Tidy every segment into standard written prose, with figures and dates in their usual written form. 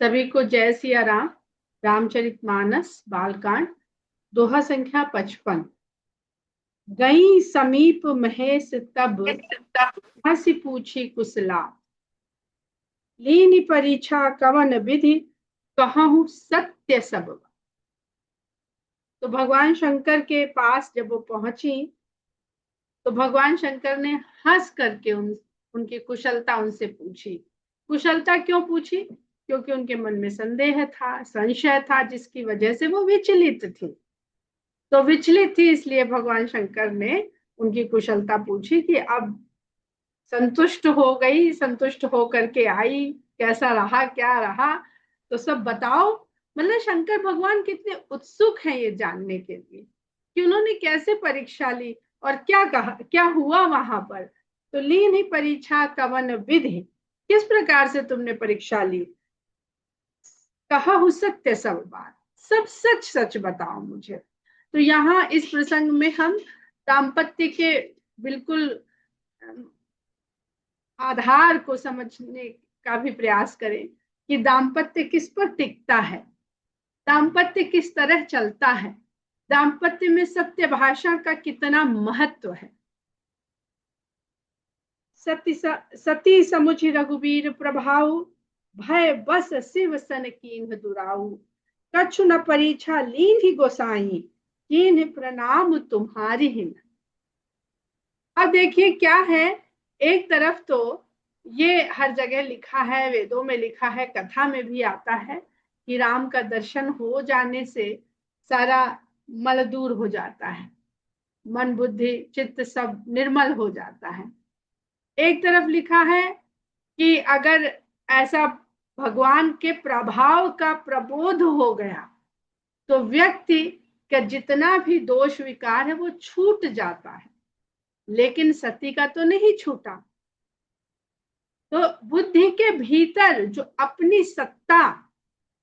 सभी को जय सिया राम। रामचरितमानस बालकांड दोहा संख्या 55। गई समीप महेश तब हंसी पूछी कुशला, लीनी परीक्षा कवन विधि कहूँ सत्य सब। तो भगवान शंकर के पास जब वो पहुंची तो भगवान शंकर ने हंस करके उनकी कुशलता उनसे पूछी। कुशलता क्यों पूछी? क्योंकि उनके मन में संदेह था, संशय था, जिसकी वजह से वो विचलित थी। तो विचलित थी, इसलिए भगवान शंकर ने उनकी कुशलता पूछी कि अब संतुष्ट हो गई, संतुष्ट हो करके आई, कैसा रहा, क्या रहा, तो सब बताओ। मतलब शंकर भगवान कितने उत्सुक हैं ये जानने के लिए कि उन्होंने कैसे परीक्षा ली और क्या कहा, क्या हुआ वहां पर। तो लीन ही परीक्षा कवन विधि, किस प्रकार से तुमने परीक्षा ली। कहा हो सत्य सब बात, सब सच सच बताओ मुझे। तो यहाँ इस प्रसंग में हम दाम्पत्य के बिल्कुल आधार को समझने का भी प्रयास करें कि दाम्पत्य किस पर टिकता है, दाम्पत्य किस तरह चलता है, दाम्पत्य में सत्य भाषा का कितना महत्व है। सती समुझ रघुवीर प्रभाव, भय बस शिव सन कीन्ह दुराऊ, कछु न परीक्षा लीन्हि गोसाई, कीन्ह प्रणाम तुम्हारी हिन। अब देखिए क्या है, एक तरफ तो ये हर जगह लिखा है, वेदों में लिखा है, कथा में भी आता है कि राम का दर्शन हो जाने से सारा मल दूर हो जाता है, मन बुद्धि चित्त सब निर्मल हो जाता है। एक तरफ लिखा है कि अगर ऐसा भगवान के प्रभाव का प्रबोध हो गया तो व्यक्ति का जितना भी दोष विकार है वो छूट जाता है, लेकिन सती का तो नहीं छूटा। तो बुद्धि के भीतर जो अपनी सत्ता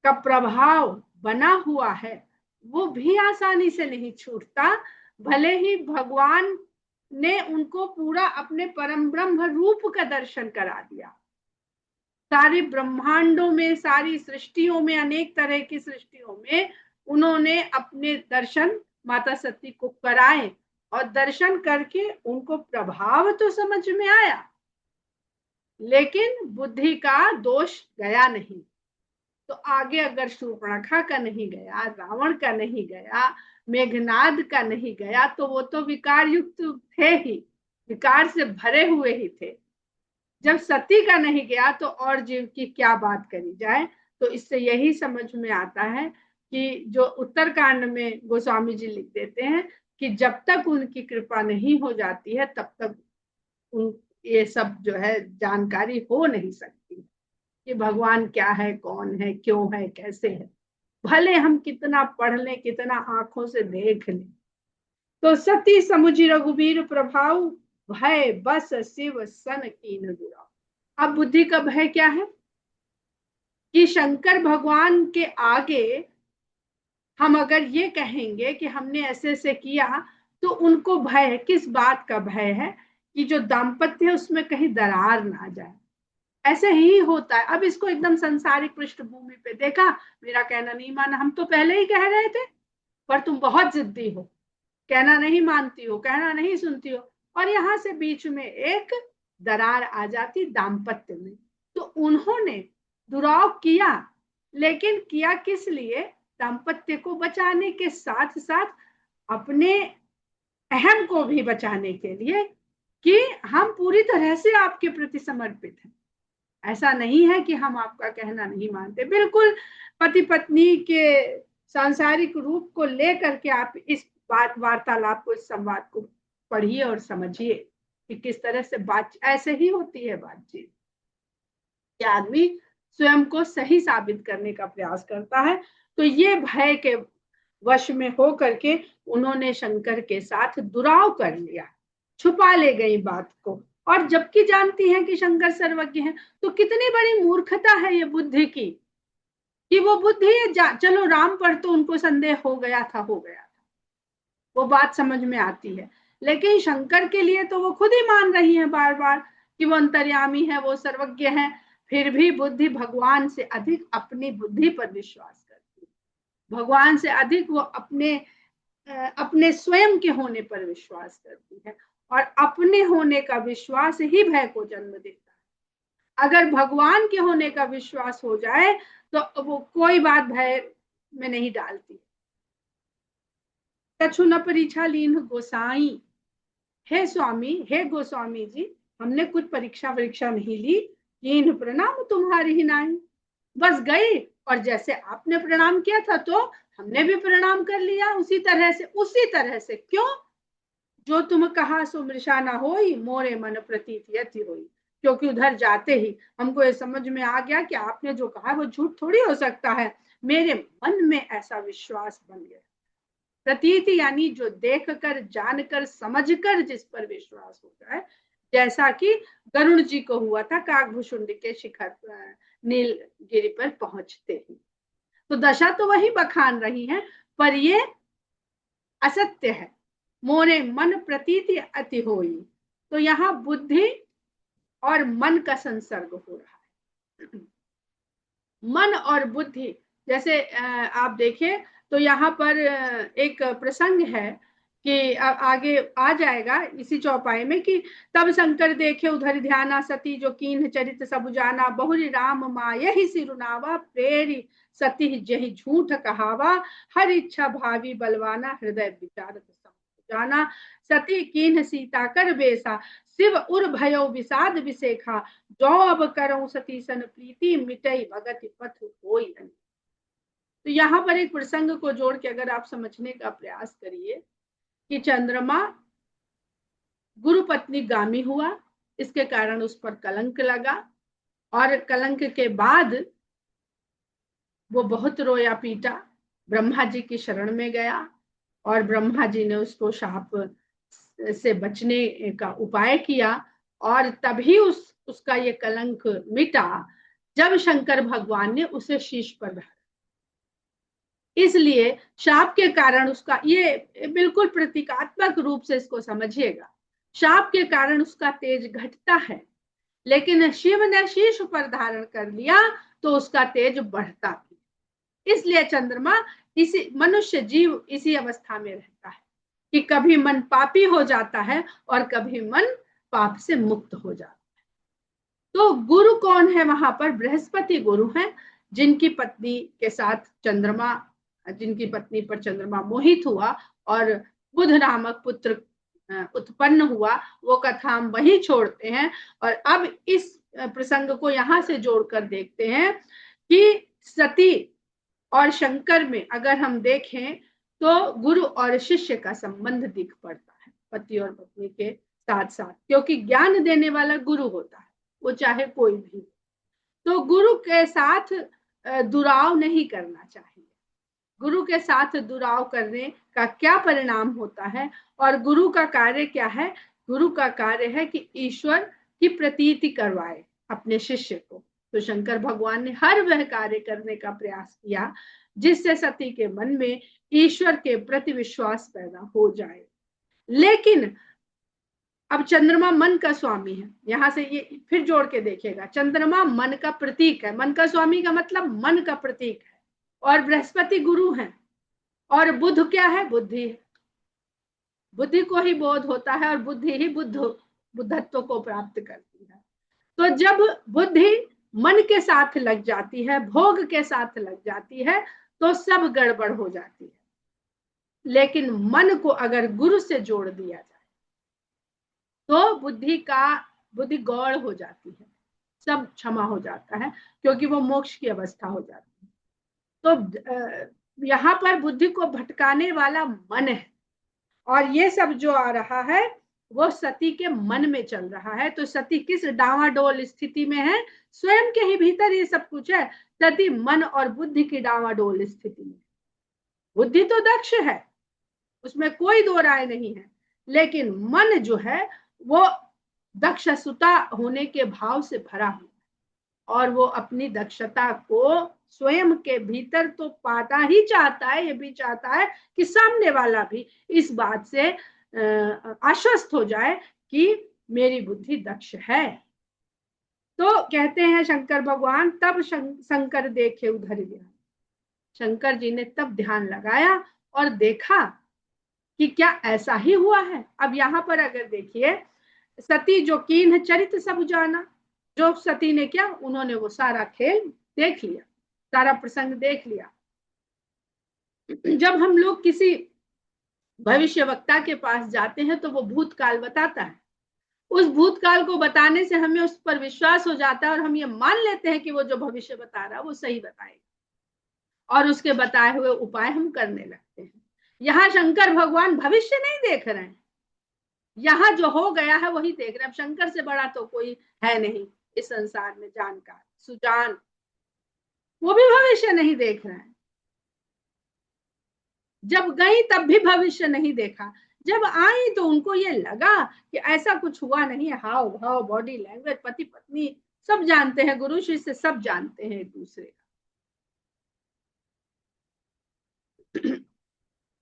का प्रभाव बना हुआ है वो भी आसानी से नहीं छूटता, भले ही भगवान ने उनको पूरा अपने परम ब्रह्म रूप का दर्शन करा दिया। सारे ब्रह्मांडों में, सारी सृष्टियों में, अनेक तरह की सृष्टियों में उन्होंने अपने दर्शन माता सती को कराए और दर्शन करके उनको प्रभाव तो समझ में आया, लेकिन बुद्धि का दोष गया नहीं। तो आगे अगर शूर्पणखा का नहीं गया, रावण का नहीं गया, मेघनाद का नहीं गया, तो वो तो विकार युक्त थे ही, विकार से भरे हुए ही थे। जब सती का नहीं गया तो और जीव की क्या बात करी जाए। तो इससे यही समझ में आता है कि जो उत्तरकांड में गोस्वामी जी लिख देते हैं कि जब तक उनकी कृपा नहीं हो जाती है तब तक उन ये सब जो है जानकारी हो नहीं सकती कि भगवान क्या है, कौन है, क्यों है, कैसे है, भले हम कितना पढ़ लें, कितना आंखों से देख लें। तो सती समुझ रघुवीर प्रभाव, भय बस शिव सन कीन दुराव। अब बुद्धि का भय क्या है कि शंकर भगवान के आगे हम अगर ये कहेंगे कि हमने ऐसे ऐसे किया तो उनको भय है। किस बात का भय है? कि जो दाम्पत्य है उसमें कहीं दरार ना जाए। ऐसे ही होता है। अब इसको एकदम संसारिक पृष्ठभूमि पे देखा, मेरा कहना नहीं माना, हम तो पहले ही कह रहे थे पर तुम बहुत जिद्दी हो, कहना नहीं मानती हो, कहना नहीं सुनती हो, और यहां से बीच में एक दरार आ जाती दाम्पत्य में। तो उन्होंने दुराव किया, लेकिन किया किस लिए? दाम्पत्य को बचाने के साथ साथ अपने अहम को भी बचाने के लिए कि हम पूरी तरह से आपके प्रति समर्पित हैं। ऐसा नहीं है कि हम आपका कहना नहीं मानते, बिल्कुल पति पत्नी के सांसारिक रूप को लेकर के आप इस बात वार्तालाप को, इस संवाद को पढ़िए और समझिए कि किस तरह से बात ऐसे ही होती है बातचीत कि आदमी स्वयं को सही साबित करने का प्रयास करता है। तो ये भय के वश में हो करके उन्होंने शंकर के साथ दुराव कर लिया, छुपा ले गई बात को। और जबकि जानती हैं कि शंकर सर्वज्ञ हैं, तो कितनी बड़ी मूर्खता है ये बुद्धि की कि वो बुद्धि चलो राम पर तो उनको संदेह हो गया था, वो बात समझ में आती है, लेकिन शंकर के लिए तो वो खुद ही मान रही हैं बार बार कि वो अंतर्यामी है, वो सर्वज्ञ है। फिर भी बुद्धि भगवान से अधिक अपनी बुद्धि पर विश्वास करती है। भगवान से अधिक वो अपने स्वयं के होने पर विश्वास करती है, और अपने होने का विश्वास ही भय को जन्म देता है। अगर भगवान के होने का विश्वास हो जाए तो वो कोई बात भय में नहीं डालती। कछु न परीक्षा लीन गोसाई, हे स्वामी, हे गोस्वामी जी, हमने कुछ परीक्षा नहीं ली, कीन्ह प्रणाम तुम्हारी ही नाई, बस गई और जैसे आपने प्रणाम किया था तो हमने भी प्रणाम कर लिया उसी तरह से। क्यों? जो तुम कहा सो मृषा न होई, मोरे मन प्रतीति अति होई। क्योंकि उधर जाते ही हमको ये समझ में आ गया कि आपने जो कहा वो झूठ थोड़ी हो सकता है। मेरे मन में ऐसा विश्वास बन गया। प्रतीति यानी जो देखकर, जानकर, समझकर जिस पर विश्वास होता है, जैसा कि गरुड़ जी को हुआ था काकभुशुंड के शिखर नीलगिरी पर पहुंचते ही। तो दशा तो वही बखान रही है, पर ये असत्य है। मोरे मन प्रतीति अति होई, तो यहाँ बुद्धि और मन का संसर्ग हो रहा है। मन और बुद्धि, जैसे आप देखें तो यहाँ पर एक प्रसंग है कि आगे आ जाएगा इसी चौपाई में कि तब शंकर देखे उधर ध्याना, सती जो कीन्ह चरित सब जाना, बहुरी राम माय ही सिरुनावा, प्रेरी सती जही झूठ कहावा, हर इच्छा भावी बलवाना, हृदय विचारत जाना, सती कीन्ह सीता कर बेसा, शिव उर भयो विषाद विशेखा, जो अब करो सती सन प्रीति, मिटई भगत पथ होई। तो यहाँ पर एक प्रसंग को जोड़ के अगर आप समझने का प्रयास करिए कि चंद्रमा गुरु पत्नी गामी हुआ, इसके कारण उस पर कलंक लगा, और कलंक के बाद वो बहुत रोया पीटा, ब्रह्मा जी की शरण में गया, और ब्रह्मा जी ने उसको शाप से बचने का उपाय किया, और तभी उसका ये कलंक मिटा जब शंकर भगवान ने उसे शीश पर धरा। इसलिए शाप के कारण उसका, ये बिल्कुल प्रतीकात्मक रूप से इसको समझिएगा, शाप के कारण उसका तेज घटता है, लेकिन शिव ने शीश पर धारण कर लिया तो उसका तेज बढ़ता भी। इसलिए चंद्रमा, इसी मनुष्य जीव इसी अवस्था में रहता है कि कभी मन पापी हो जाता है और कभी मन पाप से मुक्त हो जाता है। तो गुरु कौन है वहां पर? बृहस्पति गुरु हैं, जिनकी पत्नी के साथ चंद्रमा, जिनकी पत्नी पर चंद्रमा मोहित हुआ और बुध नामक पुत्र उत्पन्न हुआ। वो कथा हम वही छोड़ते हैं और अब इस प्रसंग को यहां से जोड़कर देखते हैं कि सती और शंकर में अगर हम देखें तो गुरु और शिष्य का संबंध दिख पड़ता है, पति और पत्नी के साथ साथ, क्योंकि ज्ञान देने वाला गुरु होता है, वो चाहे कोई भी। तो गुरु के साथ दुराव नहीं करना चाहिए। गुरु के साथ दुराव करने का क्या परिणाम होता है और गुरु का कार्य क्या है? गुरु का कार्य है कि ईश्वर की प्रतीति करवाए अपने शिष्य को। तो शंकर भगवान ने हर वह कार्य करने का प्रयास किया जिससे सती के मन में ईश्वर के प्रति विश्वास पैदा हो जाए। लेकिन अब चंद्रमा मन का स्वामी है, यहां से ये फिर जोड़ के देखिएगा, चंद्रमा मन का प्रतीक है। मन का स्वामी का मतलब मन का प्रतीक है, और बृहस्पति गुरु है, और बुध क्या है? बुद्धि है। बुद्धि को ही बोध होता है और बुद्धि ही बुद्धत्व को प्राप्त करती है। तो जब बुद्धि मन के साथ लग जाती है, भोग के साथ लग जाती है, तो सब गड़बड़ हो जाती है। लेकिन मन को अगर गुरु से जोड़ दिया जाए तो बुद्धि गौड़ हो जाती है, सब क्षमा हो जाता है, क्योंकि वो मोक्ष की अवस्था हो जाती है। तो यहाँ पर बुद्धि को भटकाने वाला मन है, और ये सब जो आ रहा है वो सती के मन में चल रहा है। तो सती किस डावाडोल स्थिति में है? स्वयं के ही भीतर ये सब कुछ है। सती मन और बुद्धि की डावाडोल स्थिति में। बुद्धि तो दक्ष है, उसमें कोई दो राय नहीं है, लेकिन मन जो है वो दक्ष सुता होने के भाव से भरा हुआ, और वो अपनी दक्षता को स्वयं के भीतर तो पाना ही चाहता है, ये भी चाहता है कि सामने वाला भी इस बात से आश्वस्त हो जाए कि मेरी बुद्धि दक्ष है। तो कहते हैं शंकर भगवान, तब शंकर देखे उधर ध्यान। शंकर जी ने तब ध्यान लगाया और देखा कि क्या ऐसा ही हुआ है। अब यहाँ पर अगर देखिए, सती जो कीन्ह चरित सब जाना, जो सती ने क्या, उन्होंने वो सारा खेल देख लिया, सारा प्रसंग देख लिया। जब हम लोग किसी भविष्य वक्ता के पास जाते हैं तो वो भूतकाल बताता है। उस भूतकाल को बताने से हमें उस पर विश्वास हो जाता है और हम ये मान लेते हैं कि वो जो भविष्य बता रहा है वो सही बताएगा, और उसके बताए हुए उपाय हम करने लगते हैं। यहाँ शंकर भगवान भविष्य नहीं देख रहे हैं, यहाँ जो हो गया है वही देख रहे हैं। शंकर से बड़ा तो कोई है नहीं इस संसार में, जानकार सुजान, वो भी भविष्य नहीं देख रहे हैं। जब गई तब भी भविष्य नहीं देखा, जब आई तो उनको ये लगा कि ऐसा कुछ हुआ नहीं है। हाव भाव, बॉडी लैंग्वेज, पति पत्नी सब जानते हैं, गुरु शिष्य सब जानते हैं एक दूसरे का।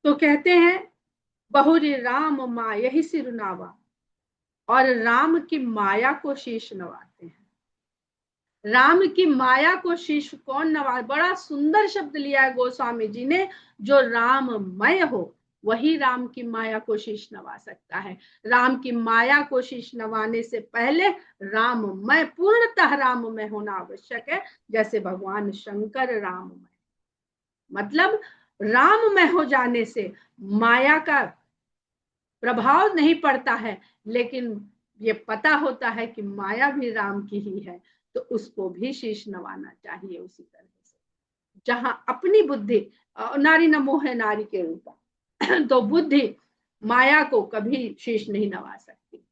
तो कहते हैं बहुरी राम माँ यही सिर नावा, और राम की माया को शीश नवाते हैं। राम की माया को शीश कौन नवा, बड़ा सुंदर शब्द लिया है गोस्वामी जी ने, जो राममय हो वही राम की माया को शीश नवा सकता है। राम की माया को शीश नवाने से पहले राममय, पूर्णतः राममय होना आवश्यक है, जैसे भगवान शंकर राममय। मतलब राममय हो जाने से माया का प्रभाव नहीं पड़ता है, लेकिन ये पता होता है कि माया भी राम की ही है, तो उसको भी शीश नवाना चाहिए उसी तरह से। जहां अपनी बुद्धि, नारी न मोहे नारी के रूप, तो बुद्धि माया को कभी शीश नहीं नवा सकती।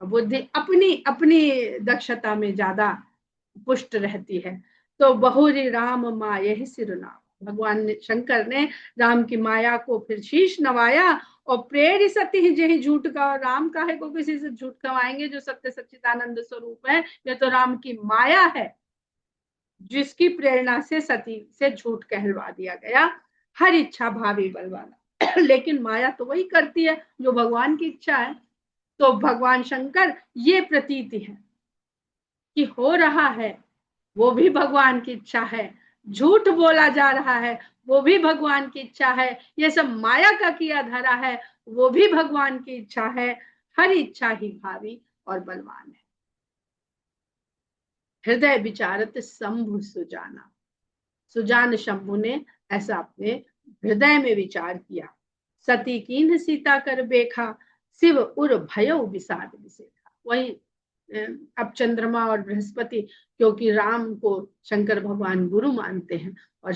बुद्धि अपनी अपनी दक्षता में ज्यादा पुष्ट रहती है। तो बहुरी राम माँ यही सिर नाम, भगवान ने, शंकर ने राम की माया को फिर शीश नवाया। और प्रेर सत्य ही जही झूठ का, राम का है को किसी से झूठ कवाएंगे, जो सत्य सच्चिदानंद स्वरूप है, ये तो राम की माया है, जिसकी प्रेरणा से सती से झूठ कहलवा दिया गया। हर इच्छा भावी बलवाना लेकिन माया तो वही करती है जो भगवान की इच्छा है। तो भगवान शंकर, ये प्रतीति है कि हो रहा है वो भी भगवान की इच्छा है, झूठ बोला जा रहा है वो भी भगवान की इच्छा है, ये सब माया का किया धरा है वो भी भगवान की इच्छा है। हर इच्छा ही भावी और बलवान है। हृदय विचारत शंभु सुजाना, सुजान शंभु ने ऐसा अपने हृदय में विचार किया। सती कीन्ह सीता कर बेखा, शिव उर भयो विषाद विसेखा। वही अब चंद्रमा और बृहस्पति, क्योंकि राम को शंकर भगवान गुरु मानते हैं और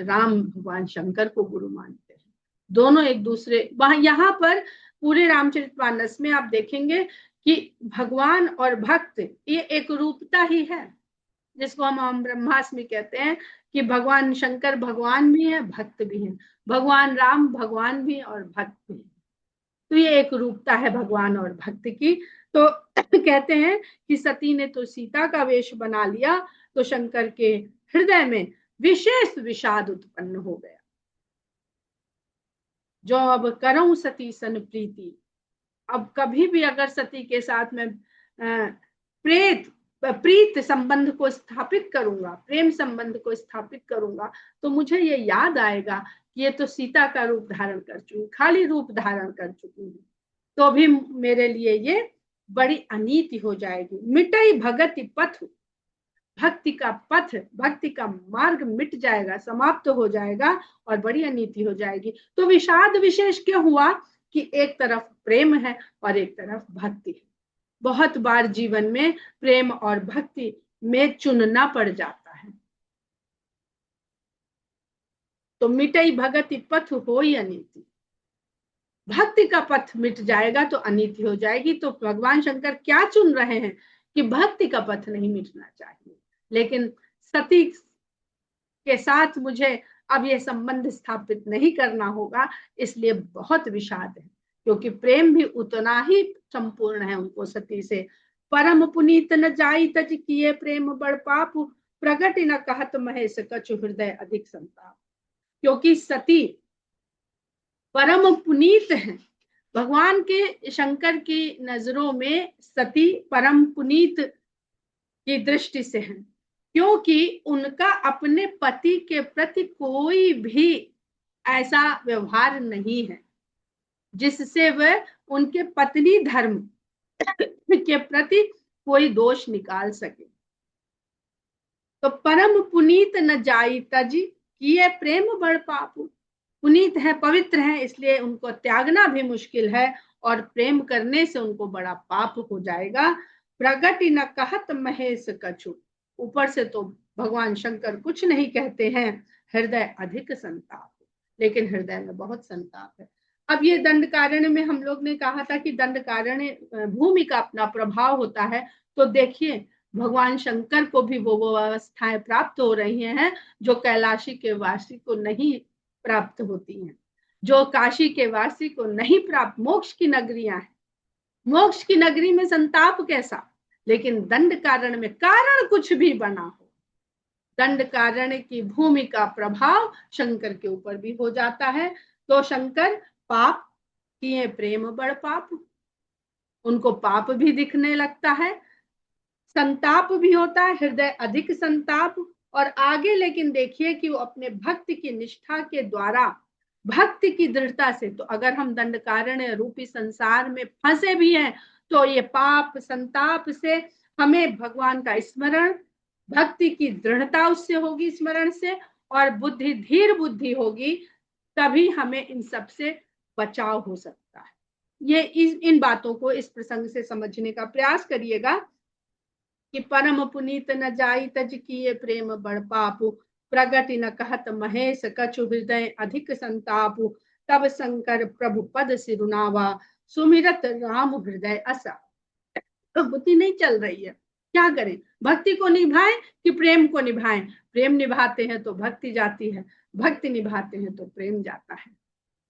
राम भगवान शंकर को गुरु मानते हैं, दोनों एक दूसरे। वहां यहाँ पर पूरे रामचरितमानस में आप देखेंगे कि भगवान और भक्त ये एक रूपता ही है, जिसको हम ब्रह्मास्मि कहते हैं कि भगवान शंकर भगवान भी है भक्त भी है, भगवान राम भगवान भी और भक्त भी। तो ये एक रूपता है भगवान और भक्त की। तो कहते हैं कि सती ने तो सीता का वेश बना लिया, तो शंकर के हृदय में विशेष विषाद उत्पन्न हो गया। जो अब करूं सती सन प्रीति, अब कभी भी अगर सती के साथ में प्रीत संबंध को स्थापित करूंगा, प्रेम संबंध को स्थापित करूंगा, तो मुझे ये याद आएगा कि ये तो सीता का रूप धारण कर चुकी, खाली रूप धारण कर चुकी हूँ, तो भी मेरे लिए ये बड़ी अनीति हो जाएगी। मिटई भगति पथ, भक्ति का पथ, भक्ति का मार्ग मिट जाएगा, समाप्त हो जाएगा और बड़ी अनीति हो जाएगी। तो विषाद विशेष क्यों हुआ कि एक तरफ प्रेम है और एक तरफ भक्ति है। बहुत बार जीवन में प्रेम और भक्ति में चुनना पड़ जाता है। तो मिटई भगति पथ होई अनीति, भक्ति का पथ मिट जाएगा तो अनीति हो जाएगी। तो भगवान शंकर क्या चुन रहे हैं कि भक्ति का पथ नहीं मिटना चाहिए, लेकिन सती के साथ मुझे अब ये संबंध स्थापित नहीं करना होगा, इसलिए बहुत विषाद है, क्योंकि प्रेम भी उतना ही संपूर्ण है उनको सती से। परम पुनीत न जाई तज किए प्रेम बड़ पाप, प्रगट न कहत महेश कछु हृदय अधिक संताप। क्योंकि सती परम पुनीत है, भगवान के शंकर की नजरों में सती परम पुनीत की दृष्टि से हैं, क्योंकि उनका अपने पति के प्रति कोई भी ऐसा व्यवहार नहीं है जिससे वह उनके पत्नी धर्म के प्रति कोई दोष निकाल सके। तो परम पुनीत न जाई तज, किए प्रेम बड़ पापु। पुनीत है, पवित्र है, इसलिए उनको त्यागना भी मुश्किल है और प्रेम करने से उनको बड़ा पाप हो जाएगा। प्रगति न कहत महेश कछु, ऊपर से तो भगवान शंकर कुछ नहीं कहते हैं, हृदय अधिक संताप, लेकिन हृदय में बहुत संताप है। अब ये दंडकारण्य में हम लोग ने कहा था कि दंडकारण्य भूमि का अपना प्रभाव होता है, तो देखिए भगवान शंकर को भी वो अवस्थाएं प्राप्त हो रही हैं जो कैलाशी के वासी को नहीं प्राप्त होती हैं, जो काशी के वासी को नहीं प्राप्त। मोक्ष की नगरियां हैं, मोक्ष की नगरी में संताप कैसा, लेकिन दंड कारण में कारण कुछ भी बना हो, दंड कारण की भूमि का प्रभाव शंकर के ऊपर भी हो जाता है। तो शंकर पाप किए प्रेम बड़ पाप, उनको पाप भी दिखने लगता है, संताप भी होता है, हृदय अधिक संताप। और आगे लेकिन देखिए कि वो अपने भक्ति की निष्ठा के द्वारा, भक्ति की दृढ़ता से, तो अगर हम दंडकारण्य रूपी संसार में फंसे भी हैं तो ये पाप संताप से हमें भगवान का स्मरण, भक्ति की दृढ़ता उससे होगी स्मरण से, और बुद्धि धीर बुद्धि होगी, तभी हमें इन सब से बचाव हो सकता है। ये इन बातों को इस प्रसंग से समझने का प्रयास करिएगा कि परम पुनीत न जाई तज, किए प्रेम बड़ पापु। प्रगति न कहत महेश कछु, हृदय अधिक संतापु। तब शंकर प्रभु पद सिरुनावा, सुमिरत राम हृदय असा। तो बुद्धि नहीं चल रही है, क्या करें, भक्ति को निभाएं कि प्रेम को निभाएं। प्रेम निभाते हैं तो भक्ति जाती है, भक्ति निभाते हैं तो प्रेम जाता है।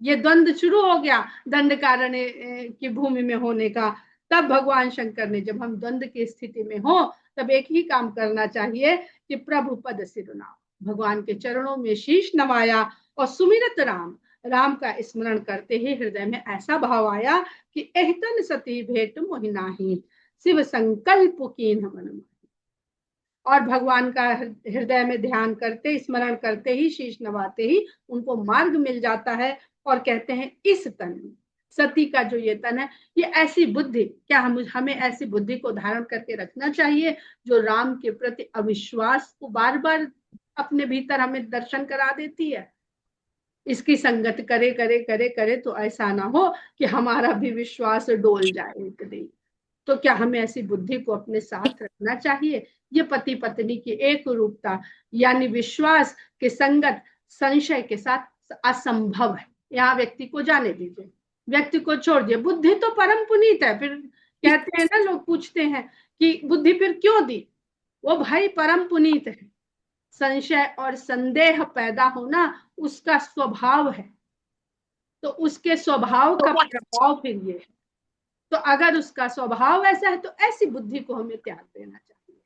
ये द्वंद्व शुरू हो गया दंड कारण्य की भूमि में होने का। तब भगवान शंकर ने, जब हम द्वंद्व की स्थिति में हो, तब एक ही काम करना चाहिए कि प्रभु पद सिरुनाव, भगवान के चरणों में शीश नवाया और सुमिरत राम, राम का स्मरण करते ही हृदय में ऐसा भाव आया कि एहतन सती भेंट मोहि नाही, शिव संकल्प कीन मन माही। और भगवान का हृदय में ध्यान करते, स्मरण करते ही, शीश नवाते ही उनको मार्ग मिल जाता है। और कहते हैं इस तन, सती का जो ये तन है, ये ऐसी बुद्धि, क्या हमें ऐसी बुद्धि को धारण करके रखना चाहिए जो राम के प्रति अविश्वास को बार बार अपने भीतर हमें दर्शन करा देती है। इसकी संगत करे करे करे करे तो ऐसा ना हो कि हमारा भी विश्वास डोल जाए एक दिन। तो क्या हमें ऐसी बुद्धि को अपने साथ रखना चाहिए। ये पति पत्नी की एक रूपता, यानी विश्वास के संगत संशय के साथ असंभव है। यहाँ व्यक्ति को जाने दीजिए, व्यक्ति को छोड़ दिए, बुद्धि तो परम पुनीत है। फिर कहते हैं ना, लोग पूछते हैं कि बुद्धि फिर क्यों दी, वो भाई परम पुनीत है। संशय और संदेह पैदा होना उसका स्वभाव है, तो उसके स्वभाव का प्रभाव फिर ये है। तो अगर उसका स्वभाव ऐसा है तो ऐसी बुद्धि को हमें त्याग देना चाहिए,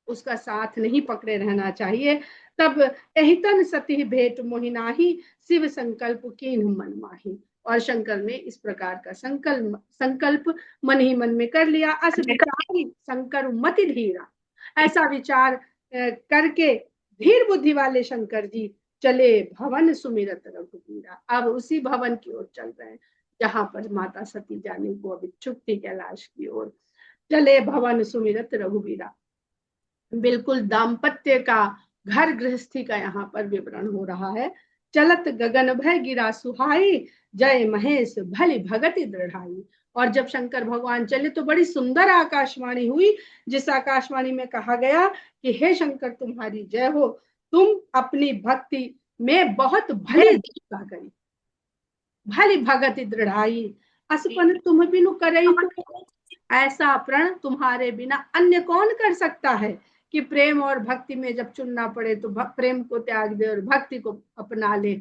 उसका साथ नहीं पकड़े रहना चाहिए। तब एहितन सती भेंट मोहि नाही, शिव संकल्प कीन्ह मन माही। और शंकर ने इस प्रकार का संकल्प मन ही मन में कर लिया। अस विचारी शंकर मति धीरा, ऐसा विचार करके धीर बुद्धि वाले शंकर जी चले भवन सुमिरत रघुबीरा। अब उसी भवन की ओर चल रहे हैं जहां पर माता सती जाने को अब इच्छुक थी, कैलाश की ओर चले भवन सुमिरत रघुबीरा। बिल्कुल दाम्पत्य का, घर गृहस्थी का यहाँ पर विवरण हो रहा है। चलत गगन भय गिरा सुहाई, जय महेश भली भगति दृढ़ाई। और जब शंकर भगवान चले तो बड़ी सुंदर आकाशवाणी हुई, जिस आकाशवाणी में कहा गया कि हे शंकर तुम्हारी जय हो, तुम अपनी भक्ति में बहुत भली दृढ़ता करी, भली भगति दृढ़ाई। असपन तुम बिनु करई तो, ऐसा प्रण तुम्हारे बिना अन्य कौन कर सकता है कि प्रेम और भक्ति में जब चुनना पड़े तो प्रेम को त्याग दे और भक्ति को अपना ले।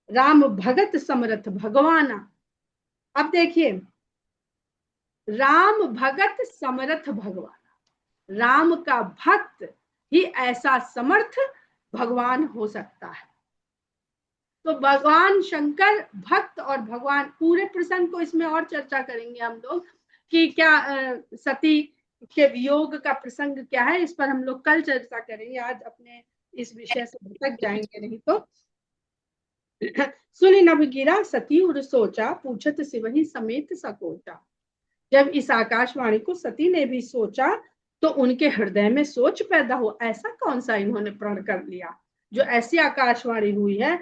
राम भगत समरथ भगवाना। अब देखिए, राम भगत समरथ भगवान, राम का भक्त ही ऐसा समर्थ भगवान हो सकता है। तो भगवान शंकर भक्त और भगवान, पूरे प्रसंग को इसमें और चर्चा करेंगे हम लोग कि क्या सती के वियोग का प्रसंग क्या है, इस पर हम लोग कल चर्चा करेंगे, आज अपने इस विषय से भटक जाएंगे नहीं तो। सुनि नभ गिरा सती उर सोचा, पूछत सिवहि समेत सकोचा। जब इस आकाशवाणी को सती ने भी सोचा तो उनके हृदय में सोच पैदा हो, ऐसा कौन सा इन्होंने प्रण कर लिया जो ऐसी आकाशवाणी हुई है।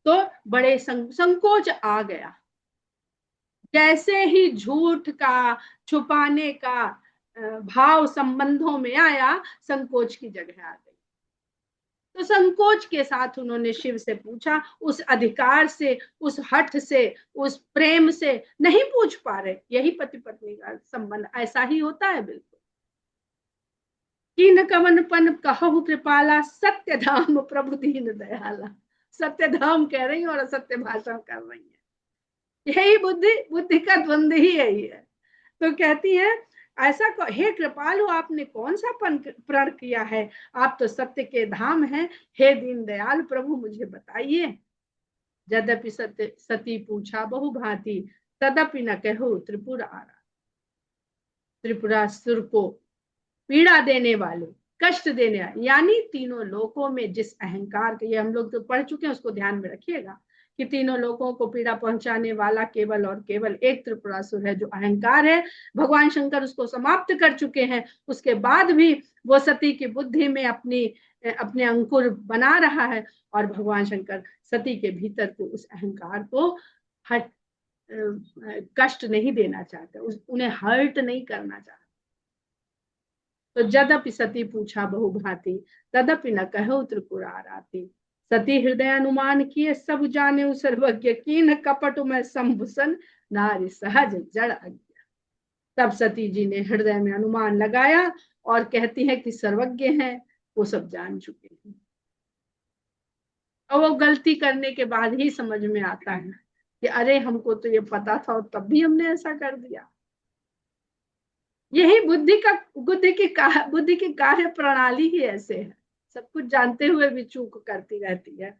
तो बड़े संकोच आ गया। जैसे ही झूठ का, छुपाने का भाव संबंधों में आया, संकोच की जगह आ गई। तो संकोच के साथ उन्होंने शिव से पूछा, उस अधिकार से, उस हठ से, उस प्रेम से नहीं पूछ पा रहे। यही पति पत्नी का संबंध ऐसा ही होता है बिल्कुल। कीन कवन पन कहु कृपाला, सत्य धाम प्रभु दीन दयाला। सत्य धाम कह रही और असत्य भाषण कर रही है। यही बुद्धि, बुद्धि का द्वंद्व ही यही है। तो कहती है ऐसा हे कृपालु, आपने कौन सा प्रण किया है, आप तो सत्य के धाम हैं। हे दीन दयाल प्रभु मुझे बताइए। यद्यपि सत्य सती पूछा बहु भांति, तदपि न कहो त्रिपुरारा। त्रिपुरासुर को पीड़ा देने वाले, कष्ट देने वाले, यानी तीनों लोकों में जिस अहंकार के, ये हम लोग तो पढ़ चुके हैं, उसको ध्यान में रखिएगा कि तीनों लोगों को पीड़ा पहुंचाने वाला केवल और केवल एक त्रिपुरासुर है, जो अहंकार है। भगवान शंकर उसको समाप्त कर चुके हैं। उसके बाद भी वो सती की बुद्धि में अपने अंकुर बना रहा है, और भगवान शंकर सती के भीतर को उस अहंकार को हट कष्ट नहीं देना चाहते, उन्हें हर्ट नहीं करना चाहते। तो जदपि सती पूछा बहु भांति, तदपि न कहो त्रिपुराराती। सती हृदय अनुमान किए, सब जाने सर्वज्ञ, कीन कपट में संभूषण, नारी सहज जड़ अज्ञा। तब सती जी ने हृदय में अनुमान लगाया और कहती है कि सर्वज्ञ हैं, वो सब जान चुके हैं। और वो गलती करने के बाद ही समझ में आता है कि अरे हमको तो ये पता था और तब भी हमने ऐसा कर दिया। यही बुद्धि की कार्य प्रणाली ही ऐसे है, सब कुछ जानते हुए भी चूक करती रहती है।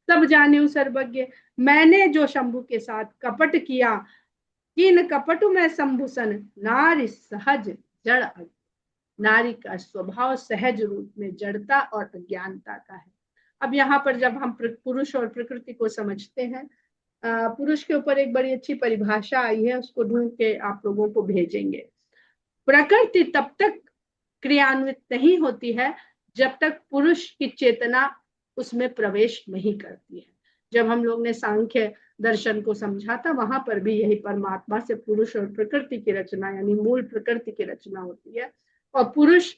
सब जाने सर्वज्ञ, मैंने जो शंभु के साथ कपट किया, किन कपट में संभूषण, नारी सहज जड़। नारी का स्वभाव सहज रूप में जड़ता और अज्ञानता का है। अब यहाँ पर जब हम पुरुष और प्रकृति को समझते हैं, पुरुष के ऊपर एक बड़ी अच्छी परिभाषा आई है, उसको ढूंढ के आप लोगों को भेजेंगे। प्रकृति तब तक क्रियान्वित नहीं होती है जब तक पुरुष की चेतना उसमें प्रवेश नहीं करती है। जब हम लोग ने सांख्य दर्शन को समझा था, वहां पर भी यही परमात्मा से पुरुष और प्रकृति की रचना, यानी मूल प्रकृति की रचना होती है। और पुरुष,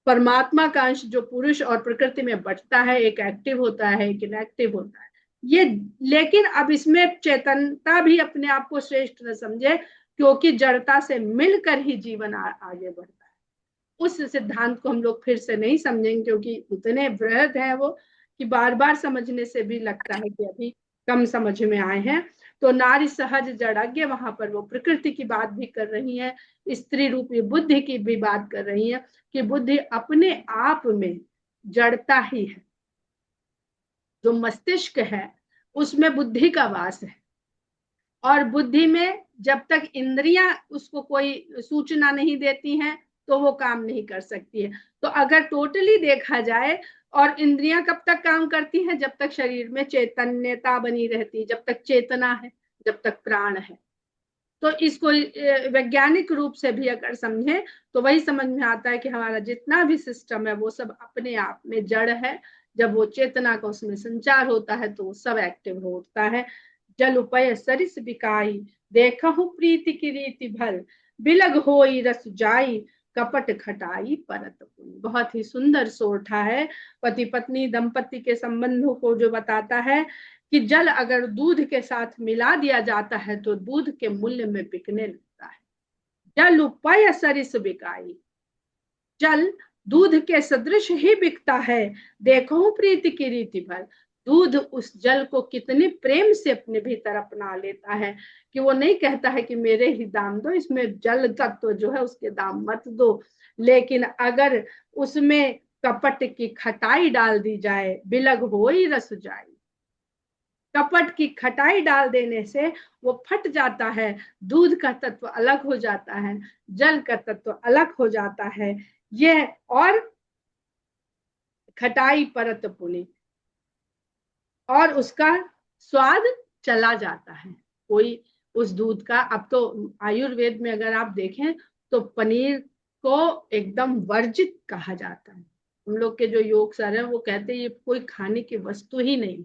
परमात्मा का अंश जो पुरुष और प्रकृति में बचता है, एक एक्टिव होता है, एक इनएक्टिव होता है। ये लेकिन अब इसमें चेतनता भी अपने आप को श्रेष्ठ न समझे, क्योंकि जड़ता से मिलकर ही जीवन आगे बढ़ता है। उस सिद्धांत को हम लोग फिर से नहीं समझेंगे, क्योंकि इतने बृहद है वो कि बार बार समझने से भी लगता है कि अभी कम समझ में आए हैं। तो नारी सहज जड़ज्ञ, वहां पर वो प्रकृति की बात भी कर रही है, स्त्री रूपी बुद्धि की भी बात कर रही है कि बुद्धि अपने आप में जड़ता ही है। जो मस्तिष्क है उसमें बुद्धि का वास है, और बुद्धि में जब तक इंद्रियां उसको कोई सूचना नहीं देती हैं तो वो काम नहीं कर सकती है। तो अगर टोटली देखा जाए, और इंद्रियां कब तक काम करती हैं, जब तक शरीर में चैतन्यता बनी रहती है, जब तक चेतना है, जब तक प्राण है। तो इसको वैज्ञानिक रूप से भी अगर समझे तो वही समझ में आता है कि हमारा जितना भी सिस्टम है वो सब अपने आप में जड़ है। जब वो चेतना का उसमें संचार होता है तो वो सब एक्टिव होता है। जल उपय सरिस बिकाई, देखहु प्रीति की रीति भल, बिलग होई रस जाई, कपट खटाई परत पुनि। बहुत ही सुंदर सोरठा है, पति पत्नी दंपति के संबंधों को जो बताता है कि जल अगर दूध के साथ मिला दिया जाता है तो दूध के मूल्य में बिकने लगता है। जल उपय सरिस बिकाई, जल दूध के सदृश ही बिकता है, देखो प्रीति की रीति भर। दूध उस जल को कितने प्रेम से अपने भीतर अपना लेता है कि वो नहीं कहता है कि मेरे ही दाम दो, इसमें जल तत्व जो है उसके दाम मत दो। लेकिन अगर उसमें कपट की खटाई डाल दी जाए, बिलग होई रस जाए, कपट की खटाई डाल देने से वो फट जाता है, दूध का तत्व अलग हो जाता है, जल का तत्व अलग हो जाता है। यह और खटाई परत पुनी, और उसका स्वाद चला जाता है। कोई उस दूध का, अब तो आयुर्वेद में अगर आप देखें तो पनीर को एकदम वर्जित कहा जाता है। हम लोग के जो योग सर है वो कहते हैं ये कोई खाने की वस्तु ही नहीं,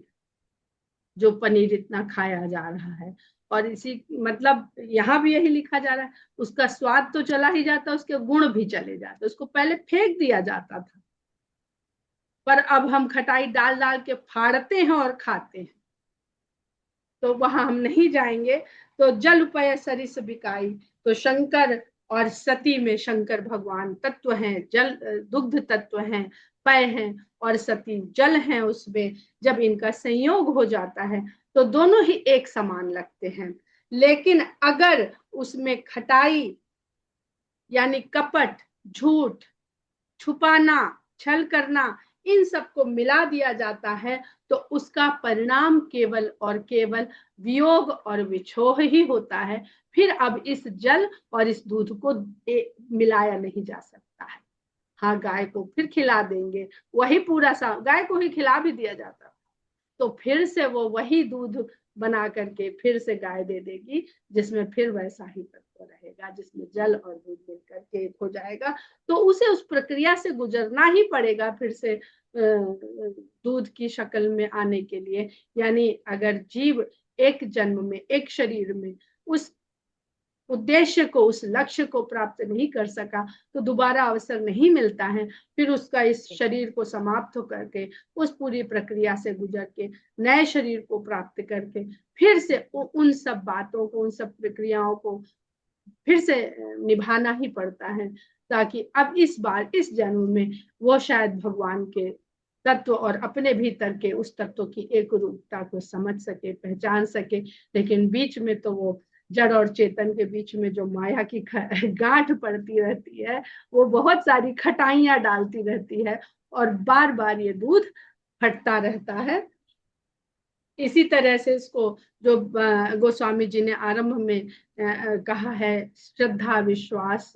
जो पनीर इतना खाया जा रहा है। और इसी मतलब यहाँ भी यही लिखा जा रहा है, उसका स्वाद तो चला ही जाता, उसके गुण भी चले जाते। उसको पहले फेंक दिया जाता था, पर अब हम खटाई डाल डाल के फाड़ते हैं और खाते हैं, तो वहां हम नहीं जाएंगे। तो जल उपय सरिस बिकाई, तो शंकर और सती में शंकर भगवान तत्व हैं, जल दुग्ध तत्व हैं, पय हैं, और सती जल हैं उसमें। जब इनका संयोग हो जाता है तो दोनों ही एक समान लगते हैं। लेकिन अगर उसमें खटाई यानी कपट, झूठ, छुपाना, छल करना, इन सबको मिला दिया जाता है, तो उसका परिणाम केवल और केवल वियोग और विछोह ही होता है। फिर अब इस जल और इस दूध को मिलाया नहीं जा सकता है। हाँ, गाय को फिर खिला देंगे, वही पूरा सा गाय को ही खिला भी दिया जाता, तो फिर से वो वही दूध बना करके फिर से गाय दे देगी, जिसमें फिर वैसा ही तत्व रहेगा, जिसमें जल और दूध मिलकर के एक हो जाएगा। तो उसे उस प्रक्रिया से गुजरना ही पड़ेगा फिर से दूध की शक्ल में आने के लिए। यानी अगर जीव एक जन्म में, एक शरीर में उस उद्देश्य को, उस लक्ष्य को प्राप्त नहीं कर सका, तो दोबारा अवसर नहीं मिलता है फिर उसका इस शरीर को समाप्त करके, उस पूरी प्रक्रिया से गुजर के, नए शरीर को प्राप्त करके, फिर से उन सब बातों को, उन सब प्रक्रियाओं को फिर से निभाना ही पड़ता है, ताकि अब इस बार इस जन्म में वो शायद भगवान के तत्व और अपने भीतर के उस तत्व की एक रूपता को समझ सके, पहचान सके। लेकिन बीच में तो वो जड़ और चेतन के बीच में जो माया की गांठ पड़ती रहती है, वो बहुत सारी खटाइयां डालती रहती है, और बार बार ये दूध फटता रहता है। इसी तरह से इसको जो गोस्वामी जी ने आरंभ में कहा है, श्रद्धा विश्वास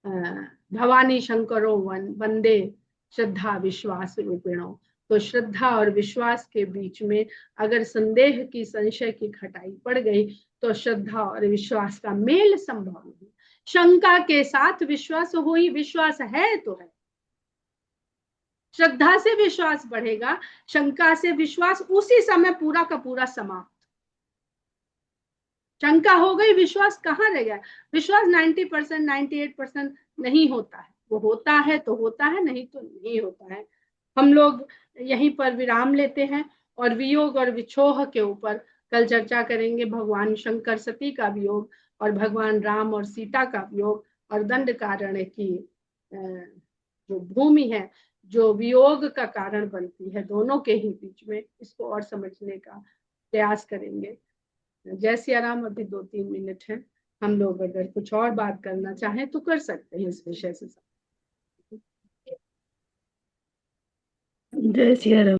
भवानी शंकरो वंदे श्रद्धा विश्वास रूपिणो। तो श्रद्धा और विश्वास के बीच में अगर संदेह की, संशय की खटाई पड़ गई, तो श्रद्धा और विश्वास का मेल संभव नहीं। शंका के साथ विश्वास हो ही, विश्वास है तो है। श्रद्धा से विश्वास बढ़ेगा, शंका से विश्वास उसी समय पूरा का पूरा समाप्त। शंका हो गई, विश्वास कहाँ रह गया। विश्वास 90%, 98% नहीं होता है, वो होता है तो होता है, नहीं तो नहीं होता है। हम लोग यहीं पर विराम लेते हैं, और वियोग और विछोह के ऊपर कल चर्चा करेंगे। भगवान शंकर सती का वियोग, और भगवान राम और सीता का वियोग, और दंडकारण्य की जो भूमि है, जो वियोग का कारण बनती है दोनों के ही बीच में, इसको और समझने का प्रयास करेंगे। जय सिया राम। अभी 2-3 मिनट है, हम लोग अगर कुछ और बात करना चाहें तो कर सकते हैं इस विषय से। जय सिया राम।